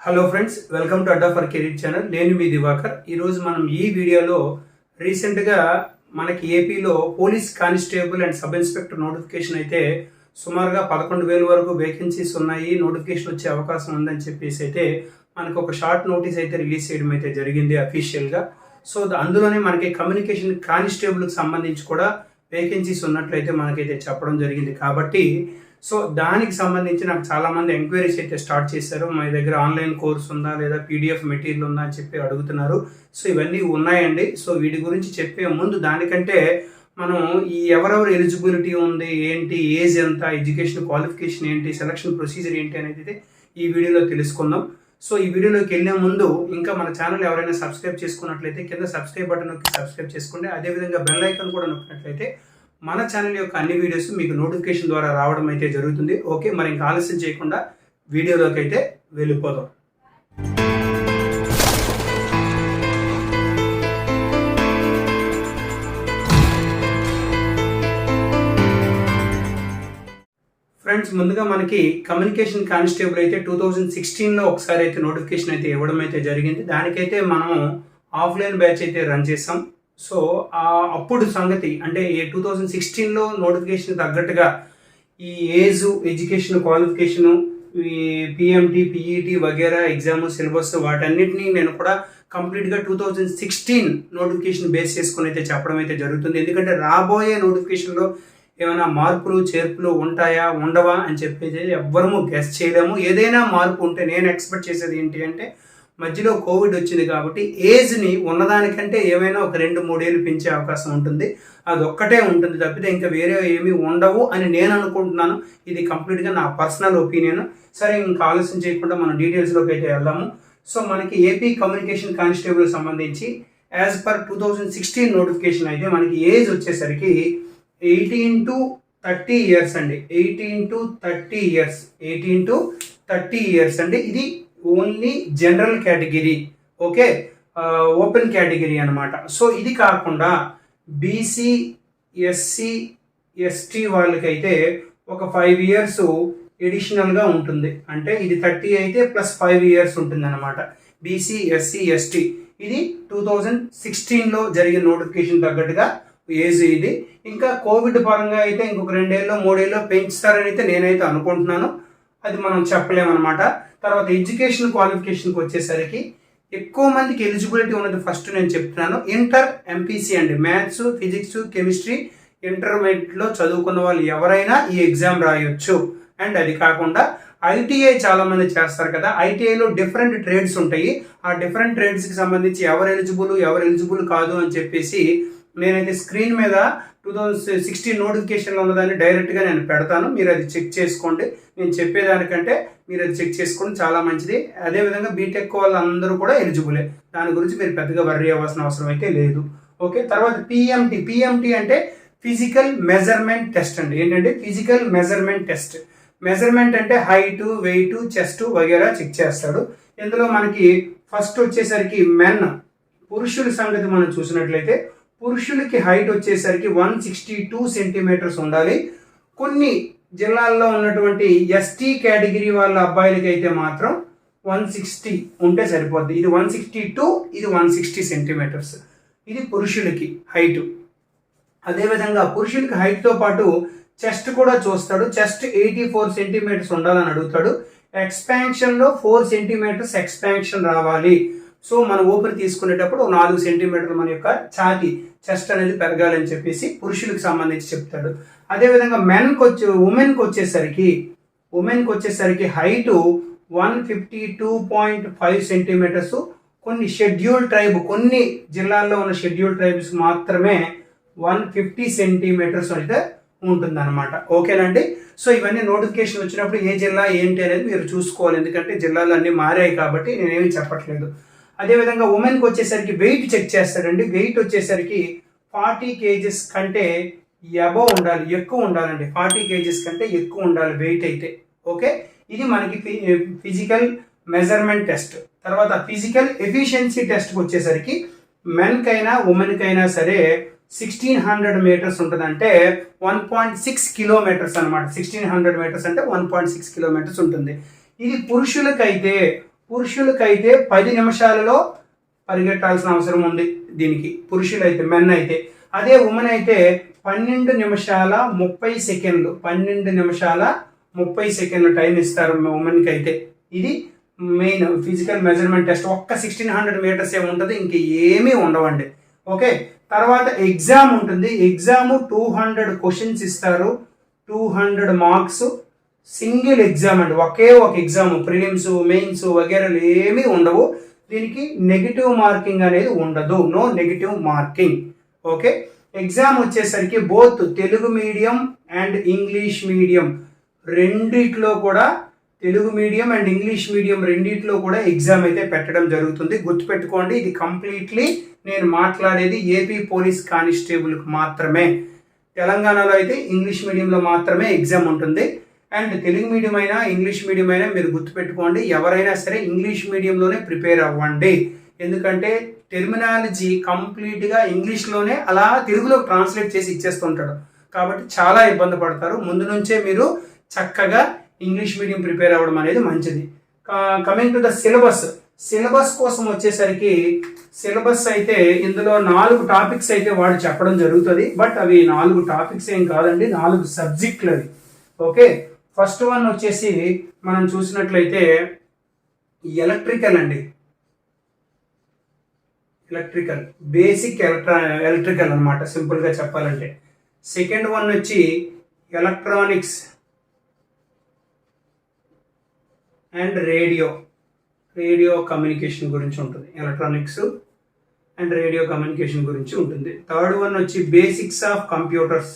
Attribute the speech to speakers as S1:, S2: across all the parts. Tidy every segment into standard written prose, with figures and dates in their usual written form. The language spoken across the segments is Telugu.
S1: Hello friends, welcome to Adda for career channel. నేను మీ దివాకర్. ఈరోజు మనం ఈ వీడియోలో రీసెంట్గా మనకి ఏపీలో police constable and sub inspector notification అయితే సుమారుగా 11,000 వరకు వేకెన్సీస్ ఉన్నాయి, నోటిఫికేషన్ వచ్చే అవకాశం ఉందని చెప్పేసి అయితే మనకు ఒక షార్ట్ నోటీస్ అయితే రిలీజ్ చేయడం అయితే జరిగింది అఫీషియల్గా. సో అందులోనే మనకి కమ్యూనికేషన్ కానిస్టేబుల్కి సంబంధించి కూడా వేకెన్సీస్ ఉన్నట్లయితే మనకైతే చెప్పడం జరిగింది. కాబట్టి సో దానికి సంబంధించి నాకు చాలామంది ఎంక్వైరీస్ అయితే స్టార్ట్ చేశారు. మా దగ్గర ఆన్లైన్ కోర్స్ ఉందా లేదా పీడిఎఫ్ మెటీరియల్ ఉందా అని చెప్పి అడుగుతున్నారు. సో ఇవన్నీ ఉన్నాయండి. సో వీటి గురించి చెప్పే ముందు దానికంటే మనం ఈ ఎవరెవరు ఎలిజిబిలిటీ ఉంది, ఏంటి, ఏజ్ ఎంత, ఎడ్యుకేషన్ క్వాలిఫికేషన్ ఏంటి, సెలక్షన్ ప్రొసీజర్ ఏంటి అనేది ఈ వీడియోలో తెలుసుకుందాం. సో ఈ వీడియోలోకి వెళ్ళే ముందు ఇంకా మన ఛానల్ ఎవరైనా సబ్స్క్రైబ్ చేసుకున్నట్లయితే కింద సబ్స్క్రైబ్ బటన్ నొక్కి సబ్స్క్రైబ్ చేసుకోండి. అదేవిధంగా బెల్ ఐకాన్ కూడా నొక్కినట్లయితే మన ఛానల్ యొక్క అన్ని వీడియోస్ మీకు నోటిఫికేషన్ ద్వారా రావడం అయితే జరుగుతుంది. ఓకే, మరి ఇంకా ఆలస్యం చేయకుండా వీడియోలోకి అయితే వెళ్ళిపోదాం. ఫ్రెండ్స్, ముందుగా మనకి కమ్యూనికేషన్ కానిస్టేబుల్ అయితే 2016లో ఒకసారి అయితే నోటిఫికేషన్ అయితే ఇవ్వడం అయితే జరిగింది. దానికైతే మనం ఆఫ్లైన్ బ్యాచ్ అయితే రన్ చేసాం. సో అప్పుడు సంగతి అంటే 2016లో నోటిఫికేషన్ తగ్గట్టుగా ఈ ఏజ్, ఎడ్యుకేషన్ క్వాలిఫికేషను, ఈ పిఎంటి, పిఈటి వగేరా ఎగ్జామ్ సిలబస్ వాటన్నిటిని నేను కూడా కంప్లీట్గా 2016 నోటిఫికేషన్ బేస్ చేసుకుని అయితే చెప్పడం అయితే జరుగుతుంది. ఎందుకంటే రాబోయే నోటిఫికేషన్లో ఏమైనా మార్పులు చేర్పులు ఉంటాయా ఉండవా అని చెప్పేసి ఎవ్వరము గెస్ చేయలేము. ఏదైనా మార్పు ఉంటే నేను ఎక్స్పెక్ట్ చేసేది ఏంటి అంటే మధ్యలో కోవిడ్ వచ్చింది కాబట్టి ఏజ్ని ఉన్నదానికంటే ఏమైనా ఒక 2-3 ఏళ్ళు పెంచే అవకాశం ఉంటుంది. అది ఒక్కటే ఉంటుంది తప్పితే ఇంకా వేరే ఏమీ ఉండవు అని నేను అనుకుంటున్నాను. ఇది కంప్లీట్గా నా పర్సనల్ ఒపీనియన్. సరే, ఇంకా ఆలస్యం చేయకుండా మనం డీటెయిల్స్లోకి అయితే వెళ్దాము. సో మనకి ఏపీ కమ్యూనికేషన్ కానిస్టేబుల్ సంబంధించి యాజ్ పర్ 2016 నోటిఫికేషన్ అయితే మనకి ఏజ్ వచ్చేసరికి 18 to 30 ఇయర్స్ అండి. 18 to 30 ఇయర్స్ అండి. ఇది only general category. Okay, open category అనమాట. సో ఇది కాకుండా బీసీ, ఎస్సీ, ఎస్టీ వాళ్ళకైతే ఒక 5 ఇయర్స్ ఎడిషనల్గా ఉంటుంది. అంటే ఇది 30 అయితే ప్లస్ 5 ఇయర్స్ ఉంటుంది అనమాట. బీసీ, ఎస్సీ, ఎస్టీ ఇది 2016లో జరిగిన నోటిఫికేషన్ తగ్గట్టుగా ఏజ్ ఇది. ఇంకా కోవిడ్ పరంగా అయితే ఇంకొక 2 ఏళ్ళలో 3 ఏళ్ళలో పెంచుతారని అయితే నేనైతే అనుకుంటున్నాను. అది మనం చెప్పలేమన్నమాట. తర్వాత ఎడ్యుకేషన్ క్వాలిఫికేషన్కి వచ్చేసరికి ఎక్కువ మందికి ఎలిజిబిలిటీ ఉన్నది ఫస్ట్ నేను చెప్తున్నాను. ఇంటర్ ఎంపీసీ అండి. మ్యాథ్స్, ఫిజిక్స్, కెమిస్ట్రీ ఇంటర్మీడియట్లో చదువుకున్న వాళ్ళు ఎవరైనా ఈ ఎగ్జామ్ రాయొచ్చు. అండ్ అది కాకుండా ఐటీఐ చాలా మంది చేస్తారు కదా, ఐటీఐలో డిఫరెంట్ ట్రేడ్స్ ఉంటాయి. ఆ డిఫరెంట్ ట్రేడ్స్కి సంబంధించి ఎవరు ఎలిజిబుల్ కాదు అని చెప్పేసి నేనైతే స్క్రీన్ మీద 2016 నోటిఫికేషన్లో ఉన్నదాన్ని డైరెక్ట్గా నేను పెడతాను. మీరు అది చెక్ చేసుకోండి. నేను చెప్పేదానికంటే మీరు అది చెక్ చేసుకోండి, చాలా మంచిది. అదేవిధంగా బీటెక్ వాళ్ళందరూ కూడా ఎలిజిబులే. దాని గురించి మీరు పెద్దగా వర్రీ అవ్వాల్సిన అవసరం అయితే లేదు. ఓకే, తర్వాత పిఎంటి అంటే ఫిజికల్ మెజర్మెంట్ టెస్ట్ అండి. ఏంటంటే ఫిజికల్ మెజర్మెంట్ టెస్ట్. మెజర్మెంట్ అంటే హైట్, వెయిట్, చెస్ట్ వగేరా చెక్ చేస్తాడు. ఇందులో మనకి ఫస్ట్ వచ్చేసరికి పురుషుల సంగతి మనం చూసినట్లయితే పురుషులకి హైట్ వచ్చేసరికి 162 సెంటీమీటర్స్ ఉండాలి. కొన్ని జిల్లాల్లో ఉన్నటువంటి ఎస్టీ కేటగిరీ వాళ్ళ అబ్బాయిలకి అయితే మాత్రం 160 ఉంటే సరిపోద్ది. ఇది 162, ఇది 160 సెంటీమీటర్స్. ఇది పురుషులకి హైట్. అదేవిధంగా పురుషులకి హైట్తో పాటు చెస్ట్ కూడా చూస్తాడు. చెస్ట్ 84 సెంటీమీటర్స్ ఉండాలని అడుగుతాడు. ఎక్స్పాన్షన్లో 4 సెంటీమీటర్స్ ఎక్స్పాన్షన్ రావాలి. సో మనం ఊపిరి తీసుకునేటప్పుడు 4 సెంటీమీటర్లు మన యొక్క ఛాతీ, చెస్ట్ అనేది పెరగాలని చెప్పేసి పురుషులకు సంబంధించి చెప్తాడు. అదేవిధంగా ఉమెన్కి వచ్చేసరికి హైట్ 152.5 సెంటీమీటర్స్. కొన్ని షెడ్యూల్ ట్రైబ్, కొన్ని జిల్లాల్లో ఉన్న షెడ్యూల్ ట్రైబ్స్ మాత్రమే 150 సెంటీమీటర్స్ అయితే ఉంటుంది అనమాట. ఓకేనండి. సో ఇవన్నీ నోటిఫికేషన్ వచ్చినప్పుడు ఏ జిల్లా ఏంటి అనేది మీరు చూసుకోవాలి. ఎందుకంటే జిల్లాలు అన్నీ మారాయి కాబట్టి నేనేమి చెప్పట్లేదు. అదేవిధంగా ఉమెన్కి వచ్చేసరికి వెయిట్ చెక్ చేస్తాడండి. వెయిట్ వచ్చేసరికి 40 kgs కంటే అబవ్ ఉండాలి, ఎక్కువ ఉండాలండి. 40 kgs కంటే ఎక్కువ ఉండాలి వెయిట్ అయితే. ఓకే, ఇది మనకి ఫిజికల్ మెజర్మెంట్ టెస్ట్. తర్వాత ఫిజికల్ ఎఫిషియన్సీ టెస్ట్కి వచ్చేసరికి మెన్కైనా ఉమెన్కైనా సరే 1600 మీటర్స్ ఉంటుంది. అంటే 1.6 కిలోమీటర్స్ అనమాట. 1600 మీటర్స్ అంటే 1.6 కిలోమీటర్స్ ఉంటుంది. ఇది పురుషులకైతే పురుషులకైతే 10 నిమిషాలలో పరిగెట్టాల్సిన అవసరం ఉంది దీనికి, పురుషులైతే మెన్ అయితే. అదే ఉమెన్ అయితే 12 నిమిషాల 30 సెకండ్లు 12 నిమిషాల 30 సెకండ్లు టైం ఇస్తారు ఉమెన్కి అయితే. ఇది మెయిన్ ఫిజికల్ మెజర్మెంట్ టెస్ట్. ఒక్క 1600 మీటర్స్ ఉంటుంది, ఇంక ఏమీ ఉండవండి. ఓకే, తర్వాత ఎగ్జామ్ ఉంటుంది. ఎగ్జామ్ 200 క్వశ్చన్స్ ఇస్తారు, 200 మార్క్స్, సింగిల్ ఎగ్జామ్ అండి, ఒకే ఒక ఎగ్జామ్. ప్రిలిమ్స్ మెయిన్స్ వగేరాలు ఏమీ ఉండవు. దీనికి నెగిటివ్ మార్కింగ్ అనేది ఉండదు, no negative marking. Okay, exam వచ్చేసరికి both Telugu medium and English medium రెండిట్లో కూడా, Telugu medium and English medium రెండిట్లో కూడా ఎగ్జామ్ అయితే పెట్టడం జరుగుతుంది. గుర్తుపెట్టుకోండి, ఇది కంప్లీట్లీ నేను మాట్లాడేది ఏపీ పోలీస్ కానిస్టేబుల్కి మాత్రమే. తెలంగాణలో అయితే ఇంగ్లీష్ మీడియంలో మాత్రమే ఎగ్జామ్ ఉంటుంది. అండ్ తెలుగు మీడియం అయినా ఇంగ్లీష్ మీడియం అయినా మీరు గుర్తుపెట్టుకోండి, ఎవరైనా సరే ఇంగ్లీష్ మీడియంలోనే ప్రిపేర్ అవ్వండి. ఎందుకంటే టెర్మినాలజీ కంప్లీట్గా ఇంగ్లీష్లోనే అలా తెలుగులో ట్రాన్స్లేట్ చేసి ఇచ్చేస్తుంటాడు, కాబట్టి చాలా ఇబ్బంది పడతారు. ముందు నుంచే మీరు చక్కగా ఇంగ్లీష్ మీడియం ప్రిపేర్ అవ్వడం అనేది మంచిది. Coming to the syllabus, syllabus కోసం వచ్చేసరికి సిలబస్ అయితే ఇందులో 4 టాపిక్స్ అయితే వాడు చెప్పడం జరుగుతుంది. బట్ అవి 4 టాపిక్స్ ఏం కాదండి, 4 సబ్జెక్టులు అవి. ఓకే, ఫస్ట్ వన్ వచ్చేసి మనం చూసినట్లయితే ఎలక్ట్రికల్ అండి, ఎలక్ట్రికల్ బేసిక్ ఎలక్ట్రికల్ అనమాట సింపుల్గా చెప్పాలంటే. సెకండ్ వన్ వచ్చి ఎలక్ట్రానిక్స్ అండ్ రేడియో కమ్యూనికేషన్ గురించి ఉంటుంది, ఎలక్ట్రానిక్స్ అండ్ రేడియో కమ్యూనికేషన్ గురించి ఉంటుంది. థర్డ్ వన్ వచ్చి basics of computers.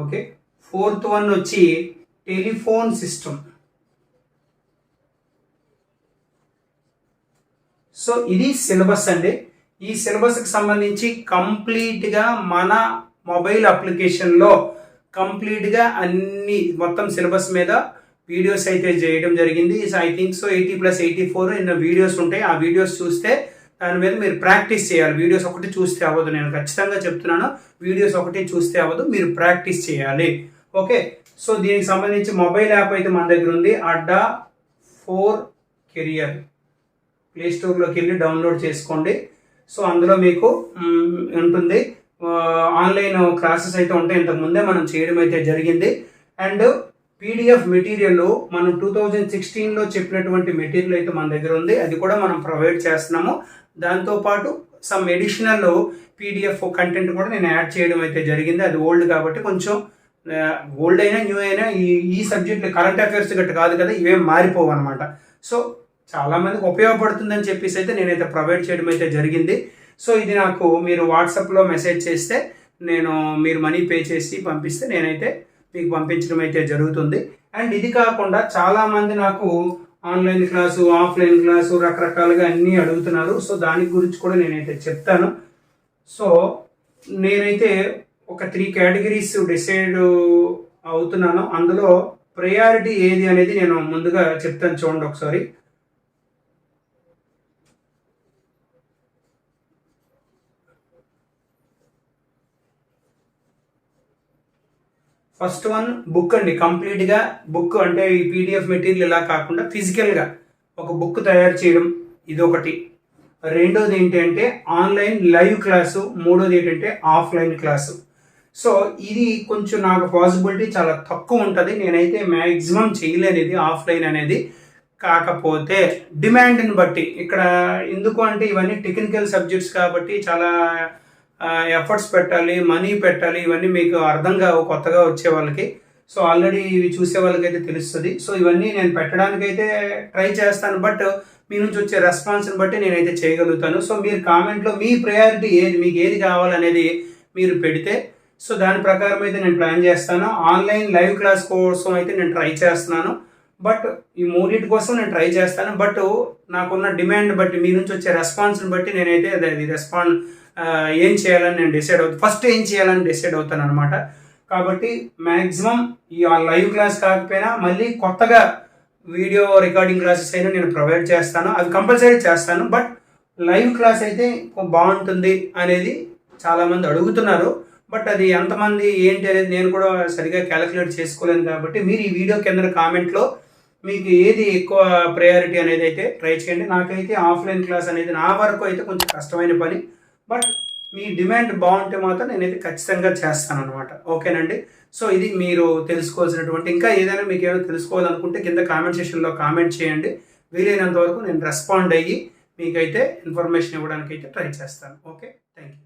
S1: Okay, fourth one వచ్చి టెలిఫోన్ సిస్టమ్. సో ఇది సిలబస్ అండి. ఈ సిలబస్కి సంబంధించి కంప్లీట్గా మన మొబైల్ అప్లికేషన్లో కంప్లీట్గా అన్ని మొత్తం సిలబస్ మీద వీడియోస్ అయితే చేయడం జరిగింది. ఐ థింక్ సో 80+84 ఇన్న వీడియోస్ ఉంటాయి. ఆ వీడియోస్ చూస్తే దాని మీద మీరు ప్రాక్టీస్ చేయాలి. వీడియోస్ ఒకటి చూస్తే అవ్వదు, నేను ఖచ్చితంగా చెప్తున్నాను, వీడియోస్ ఒకటి చూస్తే అవ్వదు, మీరు ప్రాక్టీస్ చేయాలి. ఓకే, సో దీనికి సంబంధించి మొబైల్ యాప్ అయితే మన దగ్గర ఉంది, అడ్డా 4 కెరియర్. ప్లే స్టోర్లోకి వెళ్ళి డౌన్లోడ్ చేసుకోండి. సో అందులో మీకు ఉంటుంది, ఆన్లైన్ క్లాసెస్ అయితే ఉంటాయి, ఇంతకు ముందే మనం చేయడం అయితే జరిగింది. అండ్ పీడిఎఫ్ మెటీరియల్ మనం 2016లో చెప్పినటువంటి మెటీరియల్ అయితే మన దగ్గర ఉంది, అది కూడా మనం ప్రొవైడ్ చేస్తున్నాము. దాంతోపాటు సమ్ ఎడిషనల్ పీడిఎఫ్ కంటెంట్ కూడా నేను యాడ్ చేయడం అయితే జరిగింది. అది ఓల్డ్ కాబట్టి కొంచెం ఓల్డ్ అయినా న్యూ అయినా ఈ సబ్జెక్టులు కరెంట్ అఫైర్స్ గట్ట కాదు కదా, ఇవేం మారిపోవు అనమాట. సో చాలామందికి ఉపయోగపడుతుందని చెప్పేసి అయితే నేనైతే ప్రొవైడ్ చేయడం అయితే జరిగింది. సో ఇది నాకు మీరు వాట్సాప్లో మెసేజ్ చేస్తే మీరు మనీ పే చేసి పంపిస్తే నేనైతే మీకు పంపించడం అయితే జరుగుతుంది. అండ్ ఇది కాకుండా చాలామంది నాకు ఆన్లైన్ క్లాసు, ఆఫ్లైన్ క్లాసు రకరకాలుగా అన్నీ అడుగుతున్నారు. సో దాని గురించి కూడా నేనైతే చెప్తాను. సో నేనైతే ఒక 3 కేటగిరీస్ డిసైడ్ అవుతున్నాను. అందులో ప్రయారిటీ ఏది అనేది నేను ముందుగా చెప్తాను, చూడండి ఒకసారి. ఫస్ట్ వన్ బుక్ అండి, కంప్లీట్గా బుక్ అంటే ఈ పీడిఎఫ్ మెటీరియల్ ఇలా కాకుండా ఫిజికల్గా ఒక బుక్ తయారు చేయడం, ఇదొకటి. రెండోది ఏంటంటే ఆన్లైన్ లైవ్ క్లాసు, మూడోది ఏంటంటే ఆఫ్లైన్ క్లాసు. సో ఇది కొంచెం నాకు పాసిబిలిటీ చాలా తక్కువ ఉంటుంది, నేనైతే మ్యాక్సిమం చేయలేను ఇది ఆఫ్లైన్ అనేది. కాకపోతే డిమాండ్ని బట్టి ఇక్కడ ఎందుకు అంటే ఇవన్నీ టెక్నికల్ సబ్జెక్ట్స్ కాబట్టి చాలా ఎఫర్ట్స్ పెట్టాలి, మనీ పెట్టాలి, ఇవన్నీ మీకు అర్థం కావు కొత్తగా వచ్చే వాళ్ళకి. సో ఆల్రెడీ ఇవి చూసే వాళ్ళకైతే తెలుస్తుంది. సో ఇవన్నీ నేను పెట్టడానికైతే ట్రై చేస్తాను, బట్ మీ నుంచి వచ్చే రెస్పాన్స్ని బట్టి నేనైతే చేయగలుగుతాను. సో మీరు కామెంట్లో మీ ప్రయారిటీ ఏది, మీకు ఏది కావాలనేది మీరు పెడితే సో దాని ప్రకారం అయితే నేను ప్లాన్ చేస్తాను. ఆన్లైన్ లైవ్ క్లాస్ కోసం అయితే నేను ట్రై చేస్తున్నాను, బట్ ఈ మూడింటి కోసం నేను ట్రై చేస్తాను. బట్ నాకున్న డిమాండ్ బట్టి, మీ నుంచి వచ్చే రెస్పాన్స్ని బట్టి నేనైతే అది ఏం చేయాలని నేను డిసైడ్ అవుతాను, ఫస్ట్ ఏం చేయాలని డిసైడ్ అవుతాను అనమాట. కాబట్టి మ్యాక్సిమం ఈ లైవ్ క్లాస్ కాకపోయినా మళ్ళీ కొత్తగా వీడియో రికార్డింగ్ క్లాసెస్ అయినా నేను ప్రొవైడ్ చేస్తాను, అవి కంపల్సరీ చేస్తాను. బట్ లైవ్ క్లాస్ అయితే బాగుంటుంది అనేది చాలామంది అడుగుతున్నారు. బట్ అది ఎంతమంది ఏంటి అనేది నేను కూడా సరిగా క్యాలిక్యులేట్ చేసుకోలేను కాబట్టి మీరు ఈ వీడియో కింద కామెంట్లో మీకు ఏది ఎక్కువ ప్రయారిటీ అనేది అయితే ట్రై చేయండి. నాకైతే ఆఫ్లైన్ క్లాస్ అనేది నా వరకు అయితే కొంచెం కష్టమైన పని, బట్ మీ డిమాండ్ బాగుంటే మాత్రం నేనైతే ఖచ్చితంగా చేస్తాను అనమాట. ఓకేనండి. సో ఇది మీరు తెలుసుకోవాల్సినటువంటి, ఇంకా ఏదైనా మీకు ఏమైనా తెలుసుకోవాలనుకుంటే కింద కామెంట్ సెక్షన్లో కామెంట్ చేయండి. వీలైనంత వరకు నేను రెస్పాండ్ అయ్యి మీకైతే ఇన్ఫర్మేషన్ ఇవ్వడానికి అయితే ట్రై చేస్తాను. Okay, thank you.